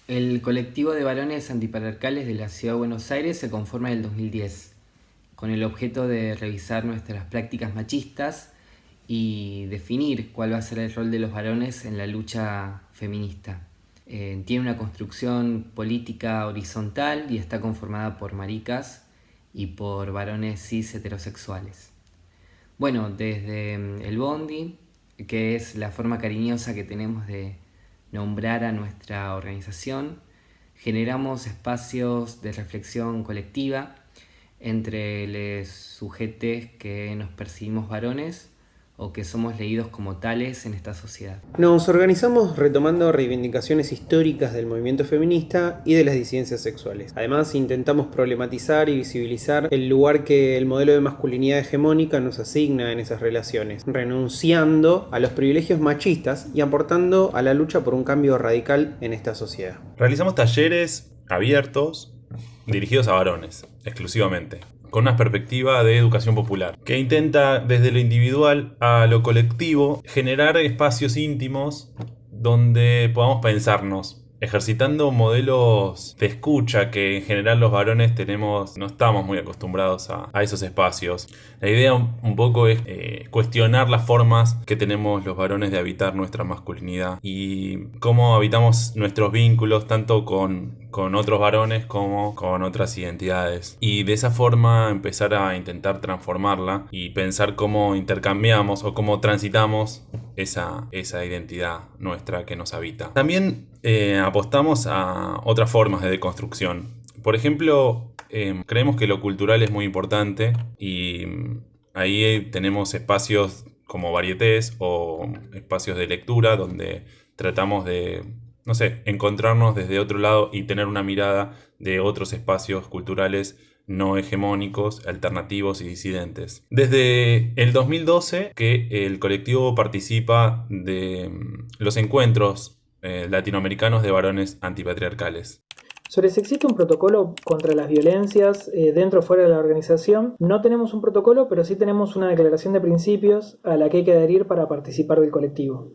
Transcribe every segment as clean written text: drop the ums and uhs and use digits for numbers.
El colectivo de varones antipatriarcales de la Ciudad de Buenos Aires se conforma en el 2010, con el objeto de revisar nuestras prácticas machistas y definir cuál va a ser el rol de los varones en la lucha feminista. Tiene una construcción política horizontal y está conformada por maricas y por varones cis heterosexuales. Bueno, desde el Bondi, que es la forma cariñosa que tenemos de nombrar a nuestra organización, generamos espacios de reflexión colectiva entre los sujetes que nos percibimos varones o que somos leídos como tales en esta sociedad. Nos organizamos retomando reivindicaciones históricas del movimiento feminista y de las disidencias sexuales. Además, intentamos problematizar y visibilizar el lugar que el modelo de masculinidad hegemónica nos asigna en esas relaciones, renunciando a los privilegios machistas y aportando a la lucha por un cambio radical en esta sociedad. Realizamos talleres abiertos dirigidos a varones, exclusivamente, con una perspectiva de educación popular, que intenta desde lo individual a lo colectivo generar espacios íntimos donde podamos pensarnos, ejercitando modelos de escucha que en general los varones no estamos muy acostumbrados a esos espacios. La idea un poco es cuestionar las formas que tenemos los varones de habitar nuestra masculinidad y cómo habitamos nuestros vínculos tanto con otros varones como con otras identidades. Y de esa forma empezar a intentar transformarla y pensar cómo intercambiamos o cómo transitamos esa identidad nuestra que nos habita. También apostamos a otras formas de deconstrucción. Por ejemplo, creemos que lo cultural es muy importante y ahí tenemos espacios como varietés o espacios de lectura donde tratamos de, no sé, encontrarnos desde otro lado y tener una mirada de otros espacios culturales no hegemónicos, alternativos y disidentes. Desde el 2012 que el colectivo participa de los encuentros latinoamericanos de varones antipatriarcales. Sobre si existe un protocolo contra las violencias dentro o fuera de la organización, no tenemos un protocolo, pero sí tenemos una declaración de principios a la que hay que adherir para participar del colectivo.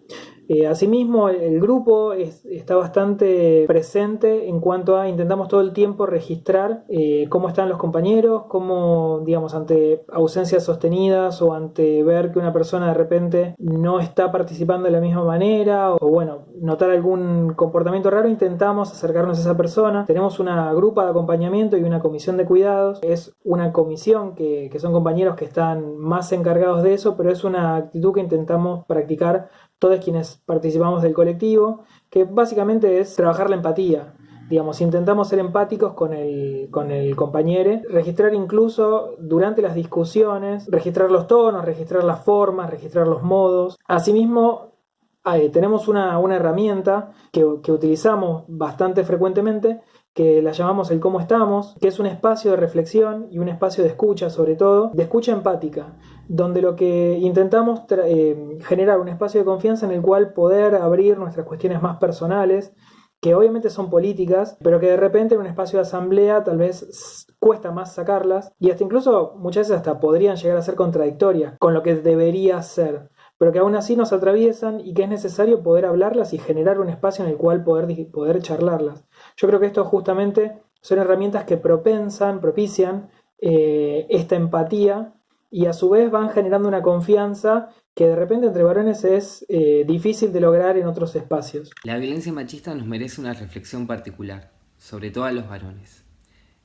Asimismo, el grupo está bastante presente en cuanto a intentamos todo el tiempo registrar cómo están los compañeros, cómo, digamos, ante ausencias sostenidas o ante ver que una persona de repente no está participando de la misma manera o bueno, notar algún comportamiento raro, intentamos acercarnos a esa persona. Tenemos una grupa de acompañamiento y una comisión de cuidados. Es una comisión que son compañeros que están más encargados de eso, pero es una actitud que intentamos practicar todos quienes participamos del colectivo, que básicamente es trabajar la empatía. Digamos, intentamos ser empáticos con el compañero, registrar incluso durante las discusiones, registrar los tonos, registrar las formas, registrar los modos. Asimismo, tenemos una herramienta que utilizamos bastante frecuentemente, que la llamamos el cómo estamos, que es un espacio de reflexión y un espacio de escucha, sobre todo, de escucha empática, donde lo que intentamos generar un espacio de confianza en el cual poder abrir nuestras cuestiones más personales, que obviamente son políticas, pero que de repente en un espacio de asamblea tal vez cuesta más sacarlas, y hasta incluso muchas veces hasta podrían llegar a ser contradictorias con lo que debería ser, pero que aún así nos atraviesan y que es necesario poder hablarlas y generar un espacio en el cual poder charlarlas. Yo creo que esto justamente son herramientas que propician esta empatía y a su vez van generando una confianza que de repente entre varones es difícil de lograr en otros espacios. La violencia machista nos merece una reflexión particular, sobre todo a los varones.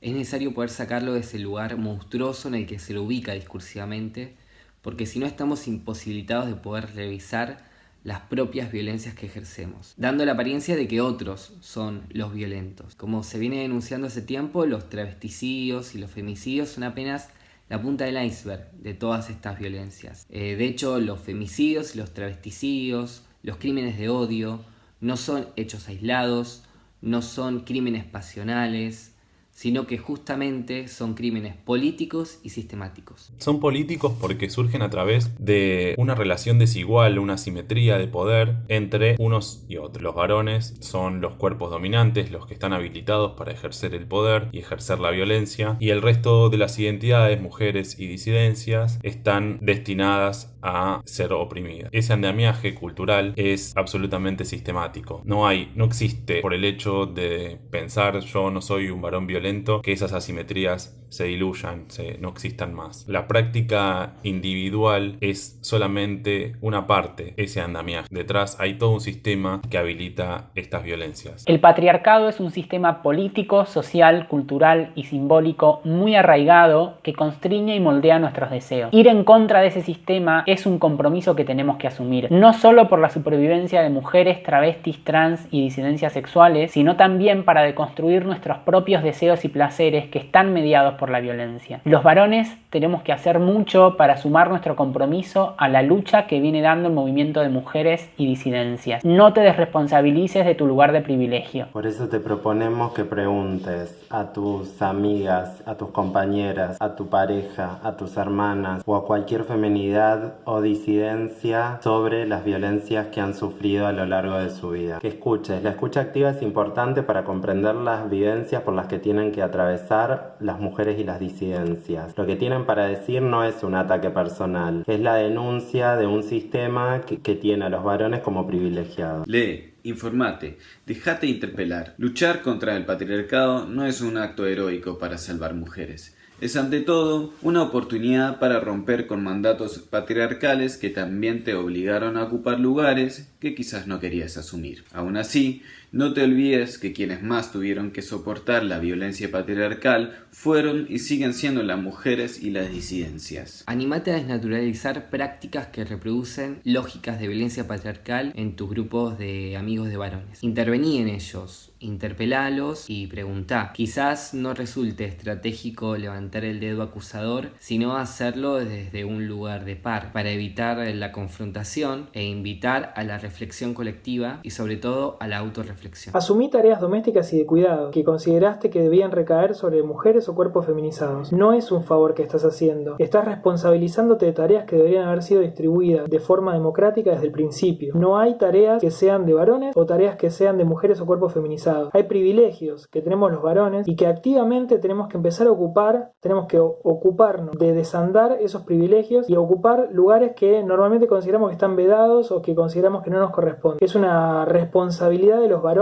Es necesario poder sacarlo de ese lugar monstruoso en el que se lo ubica discursivamente, porque si no estamos imposibilitados de poder revisar las propias violencias que ejercemos, dando la apariencia de que otros son los violentos. Como se viene denunciando hace tiempo, los travesticidios y los femicidios son apenas la punta del iceberg de todas estas violencias. De hecho, los femicidios, los travesticidios, los crímenes de odio no son hechos aislados, no son crímenes pasionales, sino que justamente son crímenes políticos y sistemáticos. Son políticos porque surgen a través de una relación desigual, una asimetría de poder entre unos y otros. Los varones son los cuerpos dominantes, los que están habilitados para ejercer el poder y ejercer la violencia, y el resto de las identidades, mujeres y disidencias, están destinadas a ser oprimidas. Ese andamiaje cultural es absolutamente sistemático. No existe, por el hecho de pensar yo no soy un varón violento, que esas asimetrías se diluyan, no existan más. La práctica individual es solamente una parte, ese andamiaje. Detrás hay todo un sistema que habilita estas violencias. El patriarcado es un sistema político, social, cultural y simbólico muy arraigado que constriñe y moldea nuestros deseos. Ir en contra de ese sistema es un compromiso que tenemos que asumir, no solo por la supervivencia de mujeres, travestis, trans y disidencias sexuales, sino también para deconstruir nuestros propios deseos y placeres que están mediados por la violencia. Los varones tenemos que hacer mucho para sumar nuestro compromiso a la lucha que viene dando el movimiento de mujeres y disidencias. No te desresponsabilices de tu lugar de privilegio. Por eso te proponemos que preguntes a tus amigas, a tus compañeras, a tu pareja, a tus hermanas o a cualquier feminidad o disidencia sobre las violencias que han sufrido a lo largo de su vida. Que escuches. La escucha activa es importante para comprender las vivencias por las que tienen que atravesar las mujeres y las disidencias. Lo que tienen para decir no es un ataque personal, es la denuncia de un sistema que tiene a los varones como privilegiados. Lee, informate, dejate interpelar. Luchar contra el patriarcado no es un acto heroico para salvar mujeres. Es ante todo una oportunidad para romper con mandatos patriarcales que también te obligaron a ocupar lugares que quizás no querías asumir. Aún así, no te olvides que quienes más tuvieron que soportar la violencia patriarcal fueron y siguen siendo las mujeres y las disidencias. Animate a desnaturalizar prácticas que reproducen lógicas de violencia patriarcal en tus grupos de amigos de varones. Intervení en ellos, interpelalos y preguntá. Quizás no resulte estratégico levantar el dedo acusador, sino hacerlo desde un lugar de par, para evitar la confrontación e invitar a la reflexión colectiva y sobre todo a la autorreflexión. Asumí tareas domésticas y de cuidado que consideraste que debían recaer sobre mujeres o cuerpos feminizados. No es un favor que estás haciendo. Estás responsabilizándote de tareas que deberían haber sido distribuidas de forma democrática desde el principio. No hay tareas que sean de varones o tareas que sean de mujeres o cuerpos feminizados. Hay privilegios que tenemos los varones y que activamente tenemos que empezar a ocupar, tenemos que ocuparnos de desandar esos privilegios y ocupar lugares que normalmente consideramos que están vedados o que consideramos que no nos corresponden. Es una responsabilidad de los varones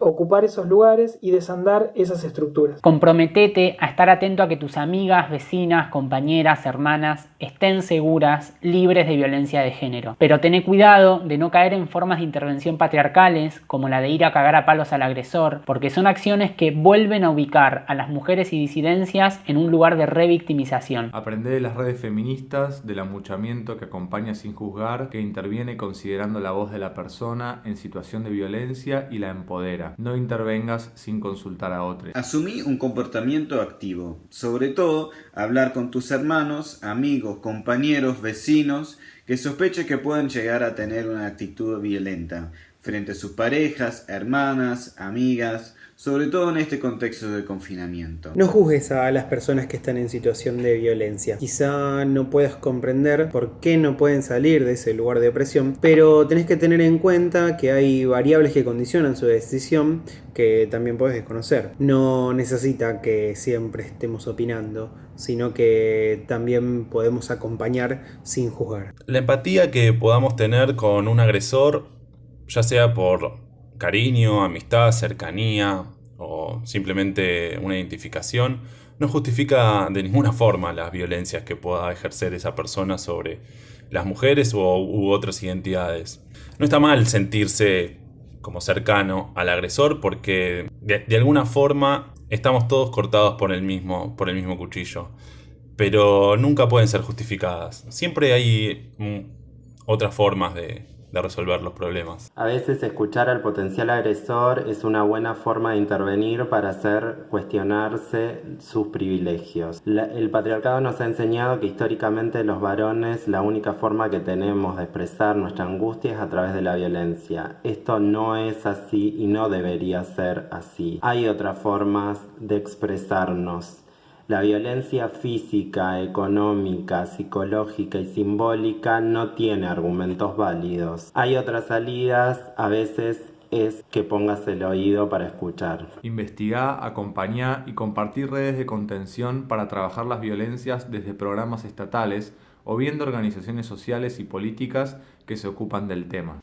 ocupar esos lugares y desandar esas estructuras. Comprometete a estar atento a que tus amigas, vecinas, compañeras, hermanas estén seguras, libres de violencia de género. Pero tené cuidado de no caer en formas de intervención patriarcales, como la de ir a cagar a palos al agresor, porque son acciones que vuelven a ubicar a las mujeres y disidencias en un lugar de revictimización. Aprende de las redes feministas, del amuchamiento que acompaña sin juzgar, que interviene considerando la voz de la persona en situación de violencia y la empodera. No intervengas sin consultar a otros. Asumí un comportamiento activo. Sobre todo, hablar con tus hermanos, amigos, compañeros, vecinos que sospeches que puedan llegar a tener una actitud violenta frente a sus parejas, hermanas, amigas, sobre todo en este contexto de confinamiento. No juzgues a las personas que están en situación de violencia. Quizá no puedas comprender por qué no pueden salir de ese lugar de opresión, pero tenés que tener en cuenta que hay variables que condicionan su decisión que también puedes desconocer. No necesita que siempre estemos opinando, sino que también podemos acompañar sin juzgar. La empatía que podamos tener con un agresor, ya sea por cariño, amistad, cercanía o simplemente una identificación, no justifica de ninguna forma las violencias que pueda ejercer esa persona sobre las mujeres u otras identidades. No está mal sentirse como cercano al agresor porque de alguna forma estamos todos cortados por el mismo cuchillo, pero nunca pueden ser justificadas. Siempre hay otras formas de de resolver los problemas. A veces escuchar al potencial agresor es una buena forma de intervenir para hacer cuestionarse sus privilegios. El patriarcado nos ha enseñado que históricamente los varones la única forma que tenemos de expresar nuestra angustia es a través de la violencia. Esto no es así y no debería ser así. Hay otras formas de expresarnos. La violencia física, económica, psicológica y simbólica no tiene argumentos válidos. Hay otras salidas, a veces es que pongas el oído para escuchar. Investigá, acompañá y compartir redes de contención para trabajar las violencias desde programas estatales o bien de organizaciones sociales y políticas que se ocupan del tema.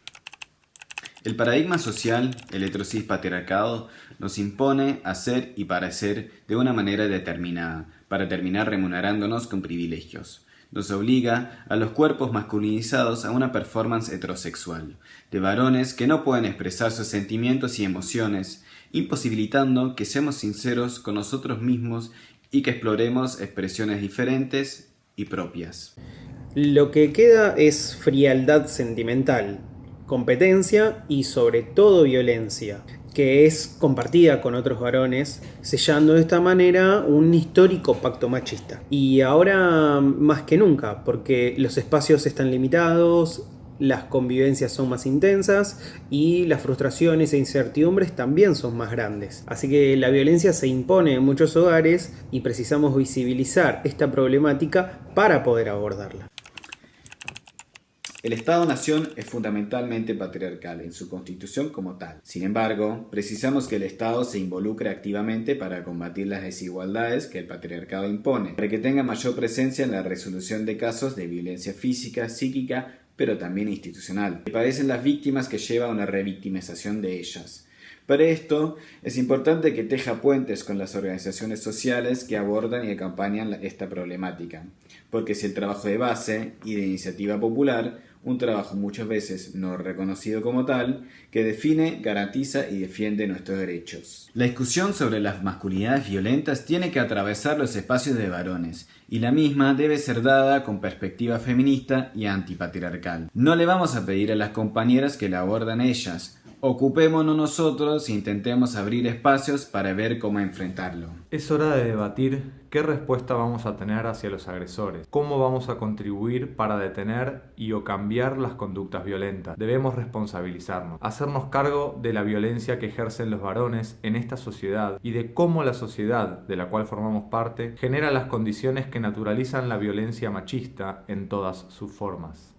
El paradigma social, el heterosis patriarcado, nos impone hacer y parecer de una manera determinada, para terminar remunerándonos con privilegios. Nos obliga a los cuerpos masculinizados a una performance heterosexual, de varones que no pueden expresar sus sentimientos y emociones, imposibilitando que seamos sinceros con nosotros mismos y que exploremos expresiones diferentes y propias. Lo que queda es frialdad sentimental, competencia y sobre todo violencia, que es compartida con otros varones, sellando de esta manera un histórico pacto machista. Y ahora más que nunca, porque los espacios están limitados, las convivencias son más intensas y las frustraciones e incertidumbres también son más grandes. Así que la violencia se impone en muchos hogares y precisamos visibilizar esta problemática para poder abordarla. El Estado-Nación es fundamentalmente patriarcal en su constitución como tal. Sin embargo, precisamos que el Estado se involucre activamente para combatir las desigualdades que el patriarcado impone, para que tenga mayor presencia en la resolución de casos de violencia física, psíquica, pero también institucional. Me parecen las víctimas que lleva a una revictimización de ellas. Para esto, es importante que teja puentes con las organizaciones sociales que abordan y acompañan esta problemática, porque si el trabajo de base y de iniciativa popular, un trabajo muchas veces no reconocido como tal, que define, garantiza y defiende nuestros derechos. La discusión sobre las masculinidades violentas tiene que atravesar los espacios de varones, y la misma debe ser dada con perspectiva feminista y antipatriarcal. No le vamos a pedir a las compañeras que la abordan ellas. Ocupémonos nosotros e intentemos abrir espacios para ver cómo enfrentarlo. Es hora de debatir qué respuesta vamos a tener hacia los agresores, cómo vamos a contribuir para detener y o cambiar las conductas violentas. Debemos responsabilizarnos, hacernos cargo de la violencia que ejercen los varones en esta sociedad y de cómo la sociedad, de la cual formamos parte, genera las condiciones que naturalizan la violencia machista en todas sus formas.